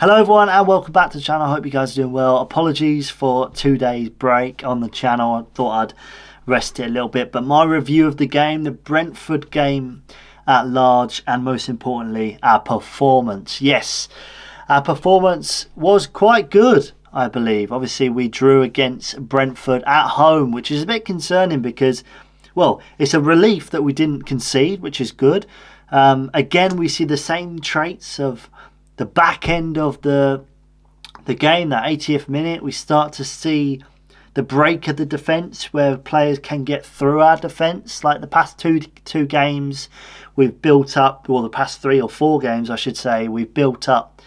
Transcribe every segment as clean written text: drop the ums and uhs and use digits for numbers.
Hello everyone and welcome back to the channel. I hope you guys are doing well. Apologies for 2 days break on the channel. I thought I'd rest it a little bit, but my review of the game, the Brentford game at large, and most importantly our performance. Yes, our performance was quite good, I believe. Obviously we drew against Brentford at home, which is a bit concerning because, well, it's a relief that we didn't concede, which is good. Again, we see the same traits of the back end of the game, that 80th minute. We start to see the break of the defence where players can get through our defence. Like the past two games we've built up, or the past 3 or 4 games I should say, we've built up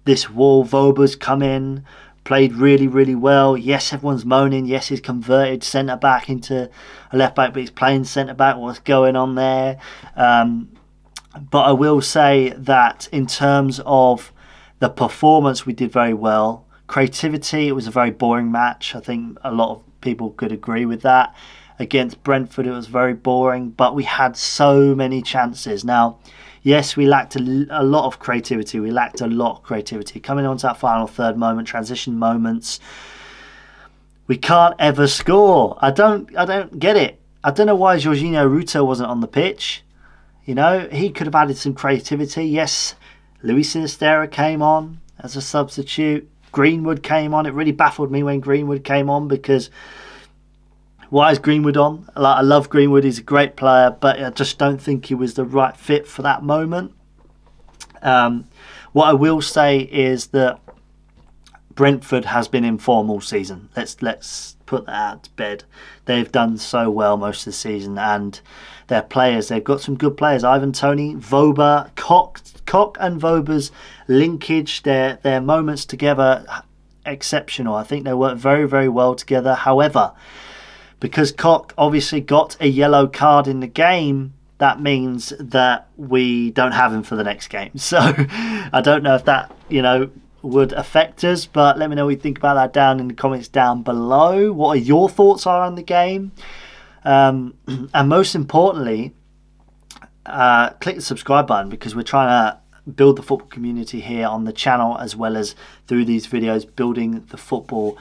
this wall. Voba's come in, played really well. Yes, everyone's moaning. Yes, he's converted centre back into a left back, but he's playing centre back. What's going on there? But I will say that in terms of the performance, we did very well. Creativity, it was a very boring match. I think a lot of people could agree with that. Against Brentford, it was very boring, but we had so many chances. Now, yes, we lacked a lot of creativity. Coming on to that final third moment, transition moments, we can't ever score. I don't get it. I don't know why Rutter wasn't on the pitch. You know, he could have added some creativity. Yes, Luis Sinisterra came on as a substitute. Greenwood came on. It really baffled me when Greenwood came on, because why is Greenwood on? I love Greenwood. He's a great player, but I just don't think he was the right fit for that moment. What I will say is that Brentford has been in form all season. Let's put that to bed. They've done so well most of the season, and their players, they've got some good players. Ivan Toney, Voba, Koch and Voba's linkage, their moments together, exceptional. I think they work very well together. However, because Koch obviously got a yellow card in the game, that means that we don't have him for the next game. So I don't know if that, would affect us, but let me know what you think about that down in the comments down below. What are your thoughts on the game? And most importantly, click the subscribe button, because we're trying to build the football community here on the channel, as well as through these videos, building the football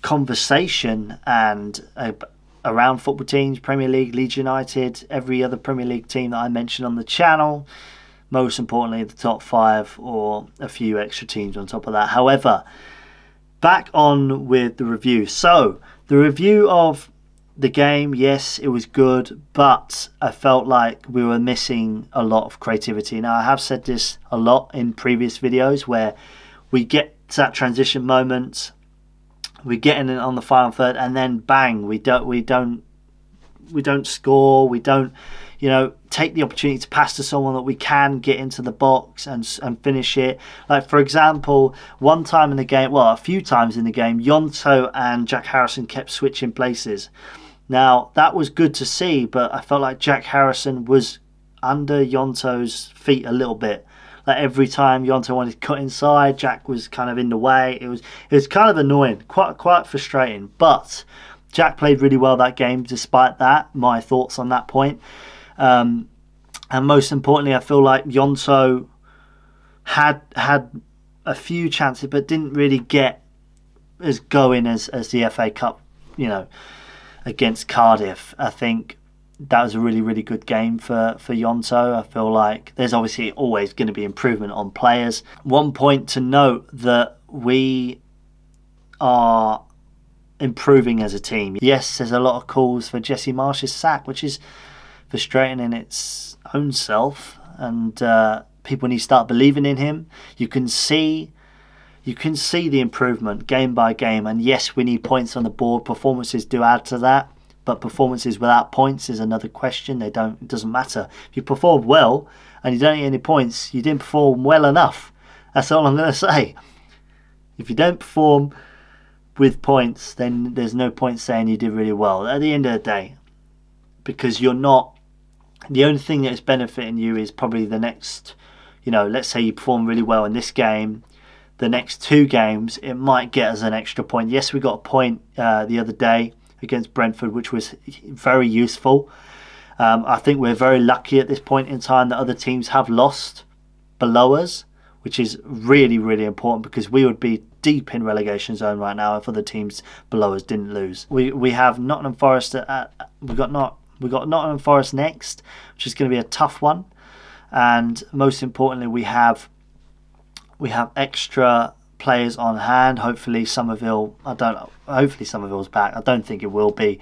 conversation and around football teams, Premier League, Leeds United, every other Premier League team that I mentioned on the channel. Most importantly, the top 5 or a few extra teams on top of that. However, back on with the review. So the review of the game, yes, it was good, but I felt like we were missing a lot of creativity. Now, I have said this a lot in previous videos, where we get to that transition moment, we get in on the final third, and then bang, we don't score. We don't, take the opportunity to pass to someone that we can get into the box and finish it. Like, for example, one time in the game, well, a few times in the game, Yonto and Jack Harrison kept switching places. Now, that was good to see, but I felt like Jack Harrison was under Yonto's feet a little bit. Like, every time Yonto wanted to cut inside, Jack was kind of in the way. It was kind of annoying, quite frustrating. But Jack played really well that game despite that. My thoughts on that point. And most importantly, I feel like Yonto had a few chances, but didn't really get as going as the FA Cup, against Cardiff. I think that was a really good game for Yonto. I feel like there's obviously always going to be improvement on players. One point to note, that we are improving as a team. Yes, there's a lot of calls for Jesse Marsch's sack, which is frustrating in its own self, and people need to start believing in him. You can see the improvement game by game, and yes, we need points on the board. Performances do add to that, but performances without points is another question. It doesn't matter. If you perform well and you don't get any points, you didn't perform well enough. That's all I'm going to say. If you don't perform with points, then there's no point saying you did really well at the end of the day, because you're not, the only thing that is benefiting you is probably the next, let's say you perform really well in this game, the next 2 games it might get us an extra point. Yes, we got a point the other day against Brentford, which was very useful. I think we're very lucky at this point in time that other teams have lost below us, which is really, really important because we would be deep in relegation zone right now if other teams below us didn't lose. We have Nottingham Forest we got Nottingham Forest next, which is going to be a tough one, and most importantly we have extra players on hand. Hopefully Somerville, hopefully Somerville's back. I don't think it will be.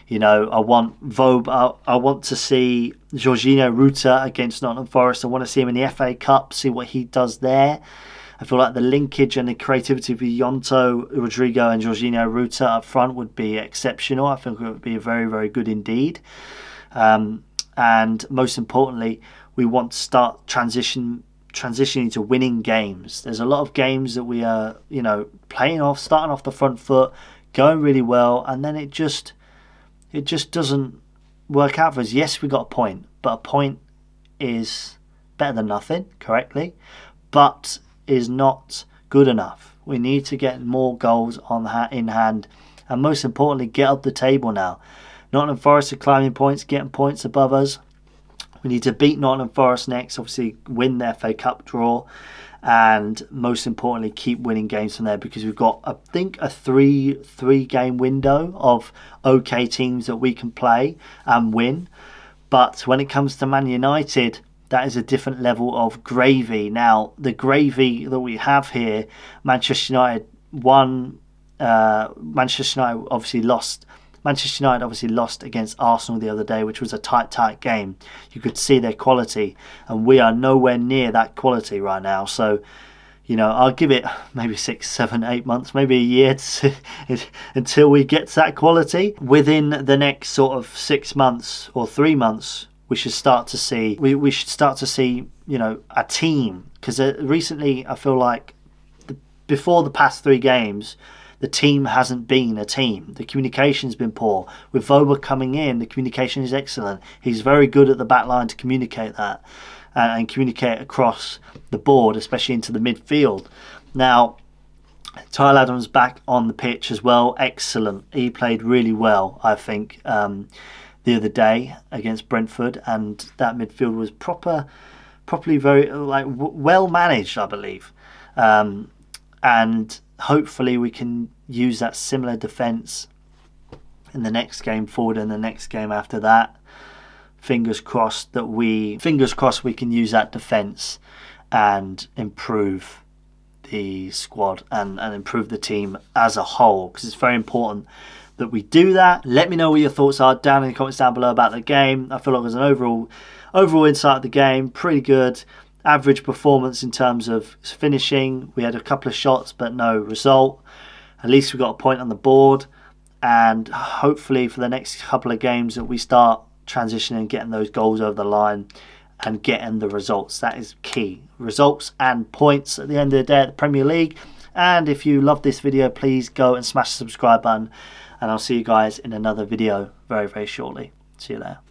You know, I want to see Jorginho Rutter against Nottingham Forest. I want to see him in the FA Cup, see what he does there. I feel like the linkage and the creativity of Yonto, Rodrigo and Jorginho Rutter up front would be exceptional. I think it would be very, very good indeed. And most importantly, we want to start transitioning to winning games. There's a lot of games that we are, you know, starting off the front foot, going really well, and then it just doesn't work out for us. Yes, we got a point, but a point is better than nothing, correctly, but is not good enough. We need to get more goals in hand, and most importantly, get up the table now. Nottingham Forest are climbing points, getting points above us. We need to beat Nottingham Forest next, obviously win the FA Cup draw, and most importantly keep winning games from there, because we've got, I think, a three game window of okay teams that we can play and win. But when it comes to Man United, that is a different level of gravy. Now, the gravy that we have here, Manchester United obviously lost against Arsenal the other day, which was a tight game. You could see their quality, and we are nowhere near that quality right now. So, you know, I'll give it maybe 6, 7, 8 months, maybe a year until we get to that quality. Within the next sort of 6 months or 3 months, we should start to see, you know, a team. Because recently, I feel like before the past 3 games, the team hasn't been a team. The communication's been poor. With Voba coming in, the communication is excellent. He's very good at the back line to communicate that and communicate across the board, especially into the midfield. Now, Tyler Adams back on the pitch as well. Excellent. He played really well, I think, the other day against Brentford, and that midfield was properly very well managed, I believe. And hopefully we can use that similar defence in the next game forward and the next game after that. Fingers crossed we can use that defence and improve the squad and improve the team as a whole, because it's very important that we do that. Let me know what your thoughts are down in the comments down below about the game. I feel like there's an overall insight of the game, pretty good. Average performance in terms of finishing. We had a couple of shots but no result. At least we got a point on the board, and hopefully for the next couple of games that we start transitioning, getting those goals over the line and getting the results. That is key. Results and points at the end of the day at the Premier League. And if you love this video, please go and smash the subscribe button, and I'll see you guys in another video very, very shortly. See you there.